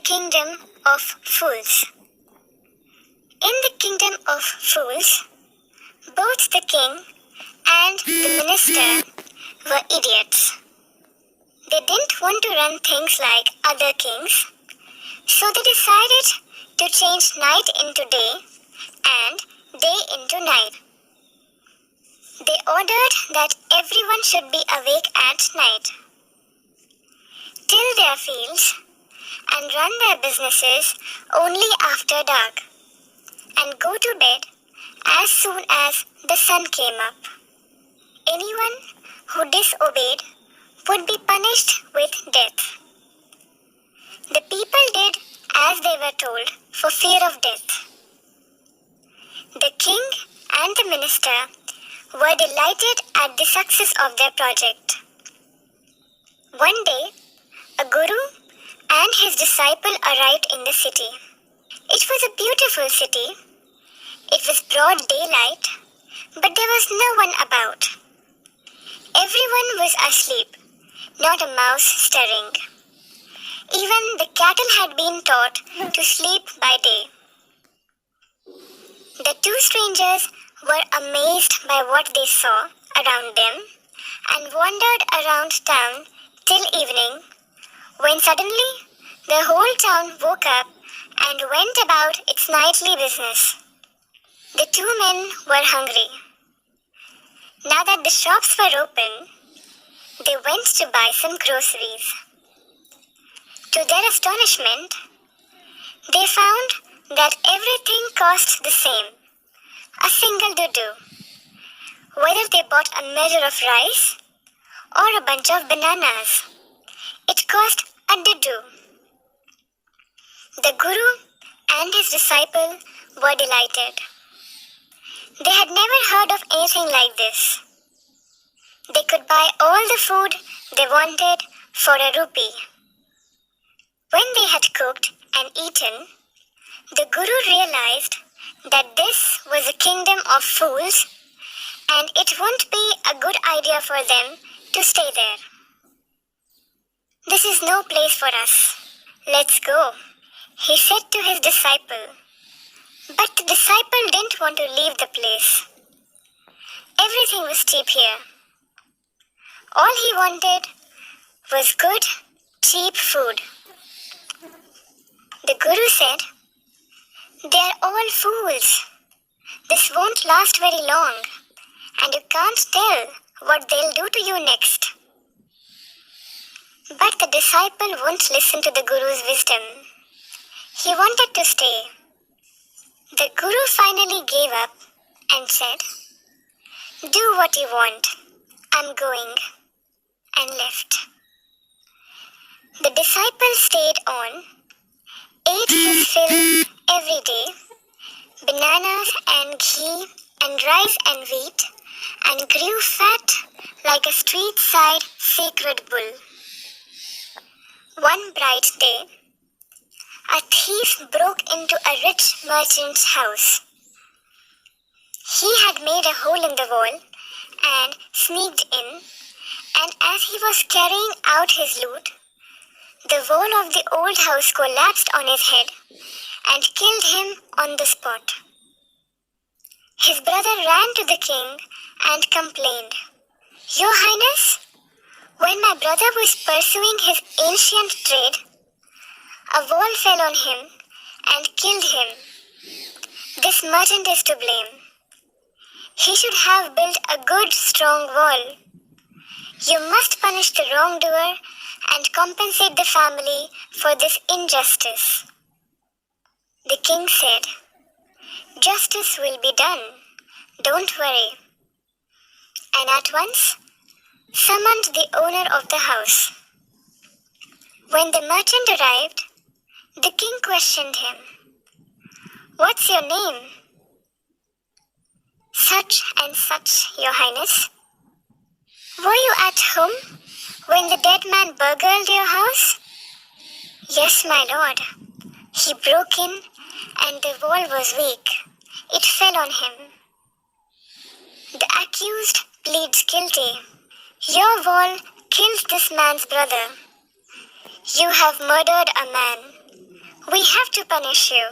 kingdom of fools. In the kingdom of fools, both the king and the minister were idiots. They didn't want to run things like other kings, so they decided to change night into day and day into night. They ordered that everyone should be awake at night, till their fields, and run their businesses only after dark, and go to bed as soon as the sun came up. Anyone who disobeyed would be punished with death. The people did as they were told for fear of death. The king and the minister were delighted at the success of their project. One day, a guru and his disciple arrived in the city. It was a beautiful city. It was broad daylight, but there was no one about. Everyone was asleep, not a mouse stirring. Even the cattle had been taught to sleep by day. The two strangers were amazed by what they saw around them and wandered around town till evening, when suddenly the whole town woke up and went about its nightly business. The two men were hungry. Now that the shops were open, they went to buy some groceries. To their astonishment, they found that everything cost the same, a single dudu. Whether they bought a measure of rice or a bunch of bananas, it cost a dudu. The guru and his disciple were delighted. They had never heard of anything like this. They could buy all the food they wanted for a rupee. When they had cooked and eaten, the guru realized that this was a kingdom of fools and it won't be a good idea for them to stay there. This is no place for us. Let's go, he said to his disciple. But the disciple didn't want to leave the place. Everything was cheap here. All he wanted was good, cheap food. The guru said, "They are all fools. This won't last very long, and you can't tell what they'll do to you next." But the disciple wouldn't listen to the guru's wisdom. He wanted to stay. The guru finally gave up and said, "Do what you want. I'm going," and left. The disciple stayed on, ate his fill every day, bananas and ghee and rice and wheat, and grew fat like a street-side sacred bull. One bright day, a thief broke into a rich merchant's house. He had made a hole in the wall and sneaked in, and as he was carrying out his loot, the wall of the old house collapsed on his head and killed him on the spot. His brother ran to the king and complained, "Your Highness, when my brother was pursuing his ancient trade, a wall fell on him and killed him. This merchant is to blame. He should have built a good, strong wall. You must punish the wrongdoer and compensate the family for this injustice." The king said, "Justice will be done. Don't worry," and at once summoned the owner of the house. When the merchant arrived, the king questioned him, "What's your name?" "Such and such, Your Highness." "Were you at home when the dead man burgled your house?" "Yes, my lord. He broke in and the wall was weak. It fell on him." The accused pleads guilty. "Your wall killed this man's brother. You have murdered a man. We have to punish you.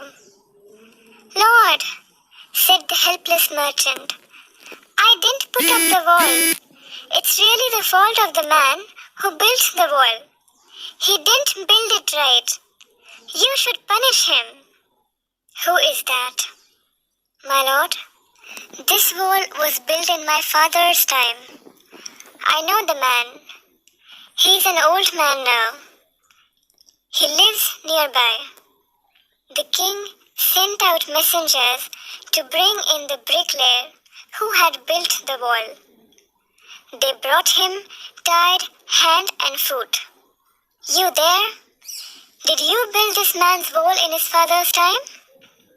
Lord, said the helpless merchant, I didn't put up the wall. It's really the fault of the man who built the wall. He didn't build it right. You should punish him. Who is that? My lord, this wall was built in my father's time. I know the man. He's an old man now. He lives nearby. The king sent out messengers to bring in the bricklayer who had built the wall. They brought him tied hand and foot. You there? Did you build this man's wall in his father's time?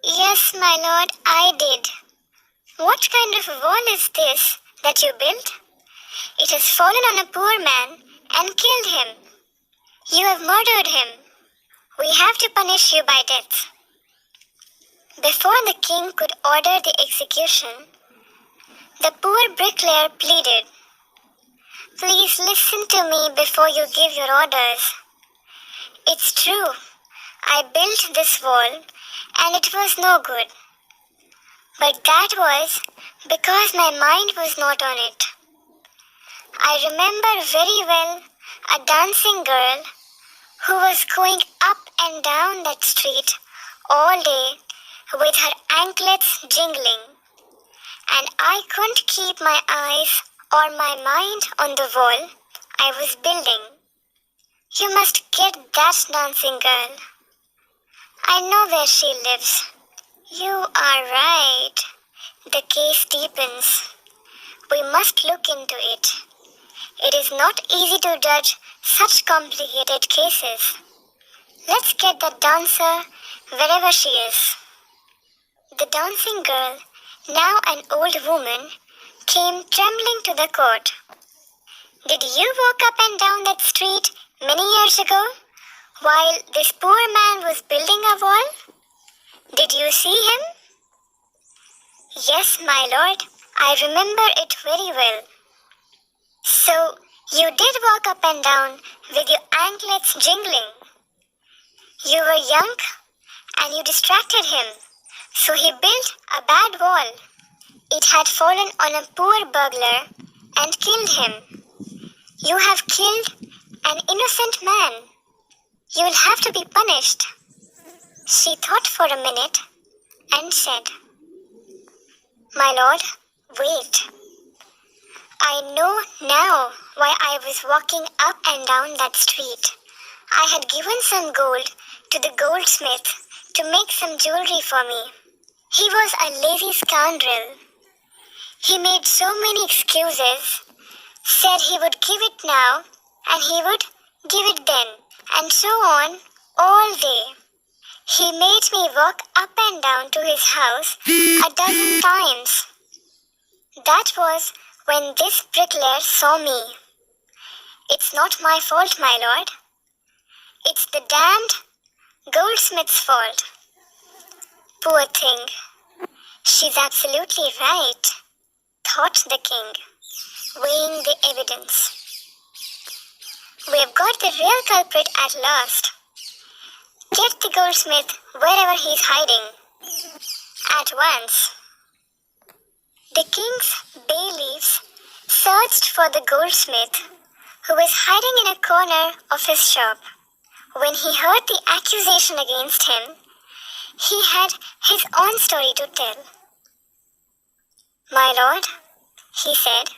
Yes, my lord, I did. What kind of wall is this that you built? It has fallen on a poor man and killed him. You have murdered him. We have to punish you by death. Before the king could order the execution, the poor bricklayer pleaded, Please listen to me before you give your orders. It's true, I built this wall and it was no good. But that was because my mind was not on it. I remember very well a dancing girl who was going up and down that street all day with her anklets jingling, and I couldn't keep my eyes or my mind on the wall I was building. You must get that dancing girl. I know where she lives. You are right. The case deepens. We must look into it. It is not easy to judge such complicated cases. Let's get that dancer wherever she is. The dancing girl, now an old woman, came trembling to the court. Did you walk up and down that street many years ago while this poor man was building a wall? Did you see him? Yes, my lord, I remember it very well. So, you did walk up and down with your anklets jingling. You were young and you distracted him, so he built a bad wall. It had fallen on a poor burglar and killed him. You have killed an innocent man. You will have to be punished. She thought for a minute and said, My lord, wait. I know now why I was walking up and down that street. I had given some gold to the goldsmith to make some jewelry for me. He was a lazy scoundrel. He made so many excuses, said he would give it now and he would give it then, and so on all day. He made me walk up and down to his house a dozen times. That was when this bricklayer saw me. It's not my fault, my lord. It's the damned goldsmith's fault. Poor thing. She's absolutely right, thought the king, weighing the evidence. We have got the real culprit at last. Get the goldsmith wherever he's hiding. At once. The king's bailiffs searched for the goldsmith, who was hiding in a corner of his shop. When he heard the accusation against him, he had his own story to tell. My lord, he said,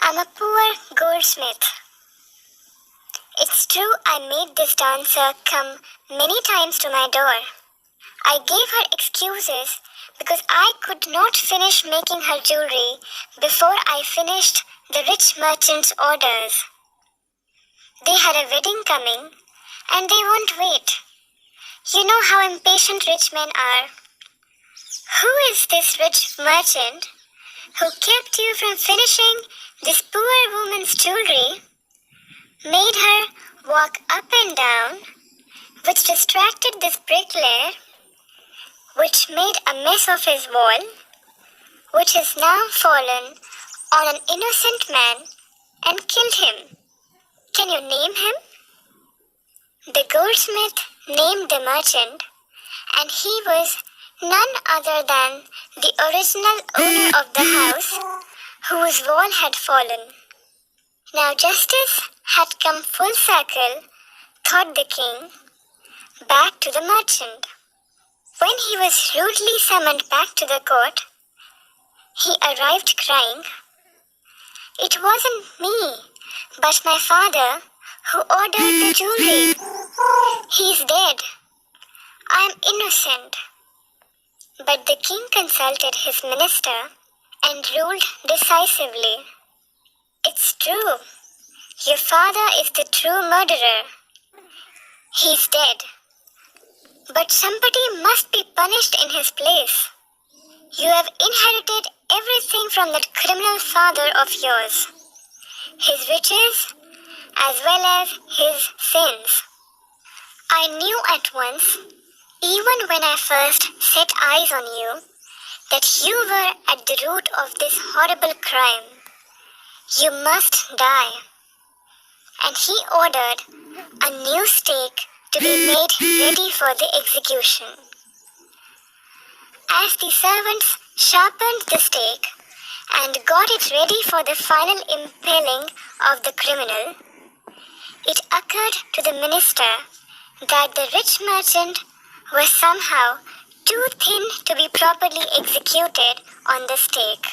I'm a poor goldsmith. It's true I made this dancer come many times to my door. I gave her excuses because I could not finish making her jewelry before I finished the rich merchant's orders. They had a wedding coming and they won't wait. You know how impatient rich men are. Who is this rich merchant who kept you from finishing this poor woman's jewelry, made her walk up and down, which distracted this bricklayer, which made a mess of his wall, which has now fallen on an innocent man and killed him? Can you name him? The goldsmith named the merchant, and he was none other than the original owner of the house whose wall had fallen. Now justice had come full circle, thought the king, back to the merchant. When he was rudely summoned back to the court, he arrived crying, "It wasn't me, but my father who ordered the jewelry. He's dead. I'm innocent." But the king consulted his minister and ruled decisively, "It's true. Your father is the true murderer. He's dead. But somebody must be punished in his place. You have inherited everything from that criminal father of yours, his riches as well as his sins. I knew at once, even when I first set eyes on you, that you were at the root of this horrible crime. You must die." And he ordered a new stake to be made ready for the execution. As the servants sharpened the stake and got it ready for the final impaling of the criminal, it occurred to the minister that the rich merchant was somehow too thin to be properly executed on the stake.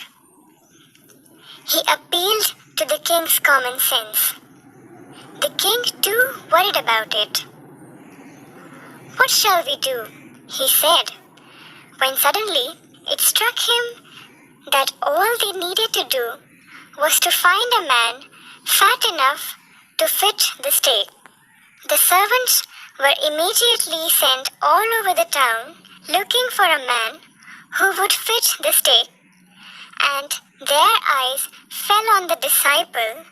He appealed to the king's common sense. The king too worried about it. "What shall we do?" he said, when suddenly it struck him that all they needed to do was to find a man fat enough to fit the stake. The servants were immediately sent all over the town looking for a man who would fit the stake, and their eyes fell on the disciple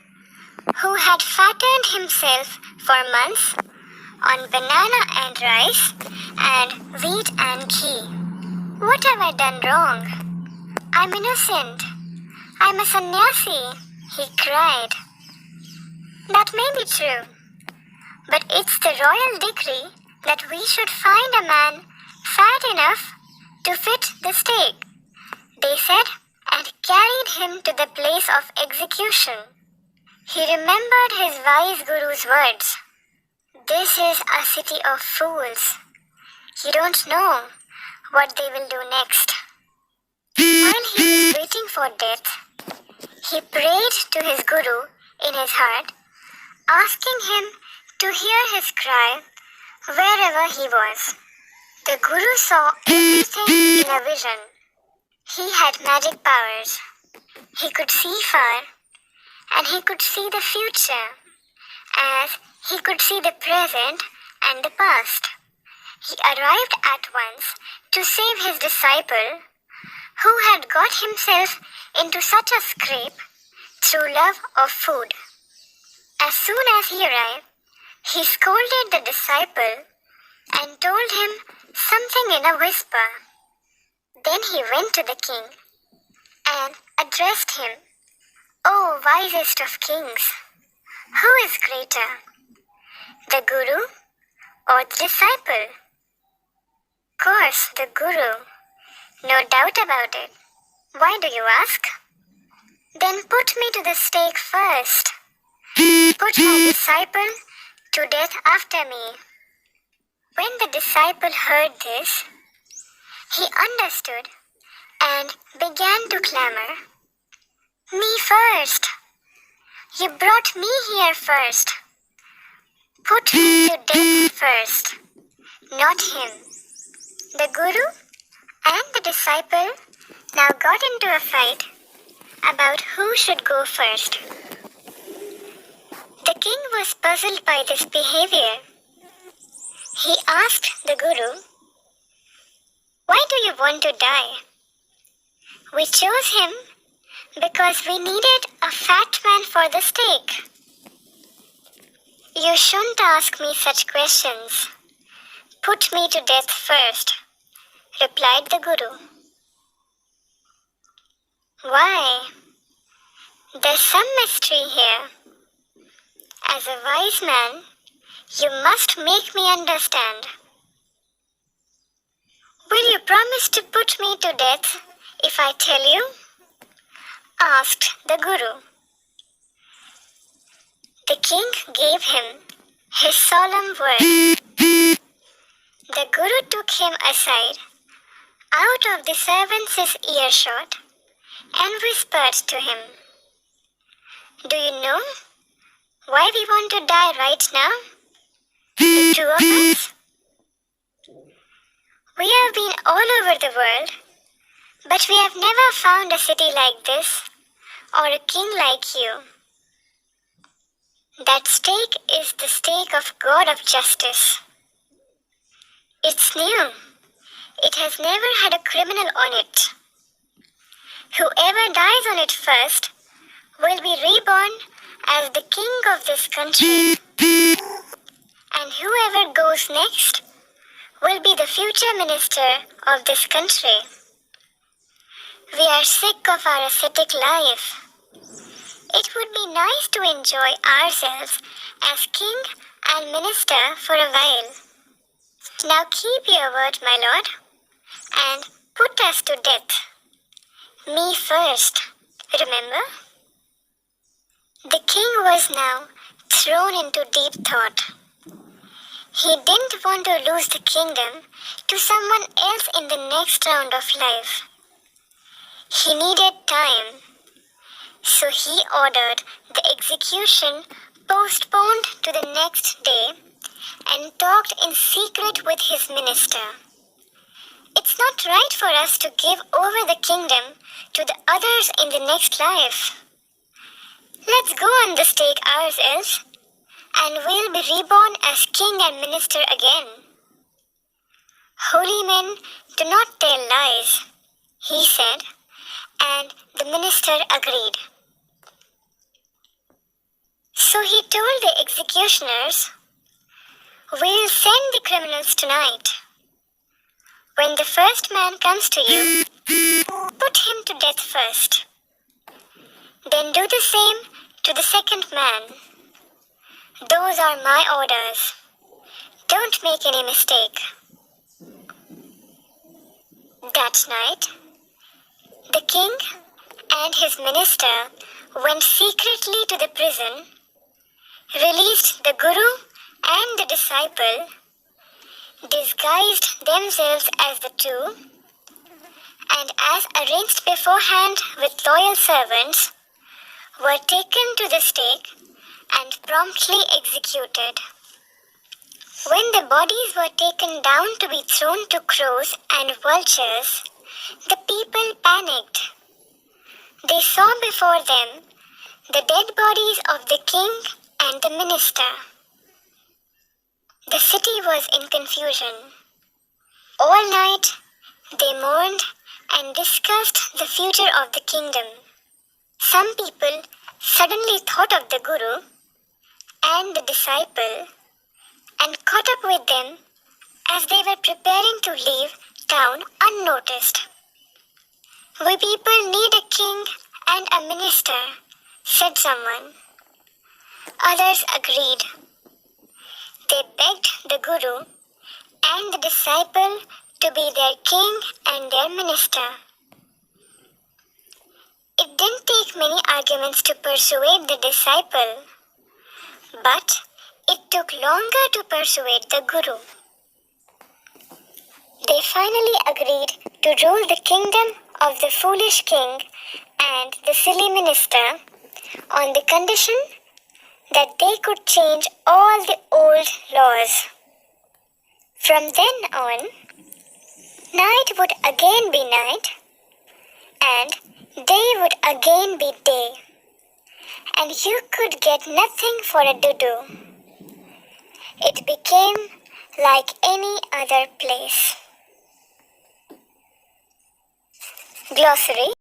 who had fattened himself for months on banana and rice and wheat and ghee. "What have I done wrong? I'm innocent. I'm a sannyasi," he cried. "That may be true, but it's the royal decree that we should find a man fat enough to fit the stake," they said, and carried him to the place of execution. He remembered his wise guru's words, "This is a city of fools. You don't know what they will do next." While he was waiting for death, he prayed to his guru in his heart, asking him to hear his cry wherever he was. The guru saw everything in a vision. He had magic powers. He could see far, and he could see the future, as he could see the present and the past. He arrived at once to save his disciple, who had got himself into such a scrape through love of food. As soon as he arrived, he scolded the disciple and told him something in a whisper. Then he went to the king and addressed him, "O wisest of kings, who is greater, the guru or the disciple?" "Course, the guru. No doubt about it. Why do you ask?" "Then put me to the stake first. Put my disciple to death after me." When the disciple heard this, he understood and began to clamor, "Me first! You brought me here first. Put me to death first, not him." The guru and the disciple now got into a fight about who should go first. The king was puzzled by this behavior. He asked the guru, "Why do you want to die?" "We chose him because we needed a fat man for the stake." "You shouldn't ask me such questions. Put me to death first," replied the guru. "Why? There's some mystery here. As a wise man, You must make me understand. Will you promise to put me to death if I tell you? Asked the Guru. The king gave him his solemn word. The Guru took him aside, out of the servants' earshot, and whispered to him, "Do you know why we want to die right now? The two of us? We have been all over the world, but we have never found a city like this or a king like you. That stake is the stake of God of justice. It's new. It has never had a criminal on it. Whoever dies on it first will be reborn as the king of this country, and whoever goes next will be the future minister of this country. We are sick of our ascetic life. It would be nice to enjoy ourselves as king and minister for a while. Now keep your word, my lord, and put us to death. Me first, remember?" The king was now thrown into deep thought. He didn't want to lose the kingdom to someone else in the next round of life. He needed time, so he ordered the execution postponed to the next day and talked in secret with his minister. "It's not right for us to give over the kingdom to the others in the next life. Let's go on the stake ourselves, and we'll be reborn as king and minister again." "Holy men do not tell lies," he said, and the minister agreed. So he told the executioners, "We'll send the criminals tonight. When the first man comes to you, put him to death first. Then do the same to the second man. Those are my orders. Don't make any mistake." That night, the king and his minister went secretly to the prison, released the Guru and the disciple, disguised themselves as the two, and as arranged beforehand with loyal servants, were taken to the stake and promptly executed. When the bodies were taken down to be thrown to crows and vultures, the people panicked. They saw before them the dead bodies of the king and the minister. The city was in confusion. All night they mourned and discussed the future of the kingdom. Some people suddenly thought of the Guru and the disciple and caught up with them as they were preparing to leave town unnoticed. "We people need a king and a minister," said someone. Others agreed. They begged the Guru and the disciple to be their king and their minister. It didn't take many arguments to persuade the disciple, but it took longer to persuade the Guru. They finally agreed to rule the kingdom of the foolish king and the silly minister on the condition that they could change all the old laws. From then on, night would again be night, and day would again be day, and you could get nothing for a doo-doo. It became like any other place. Glossary.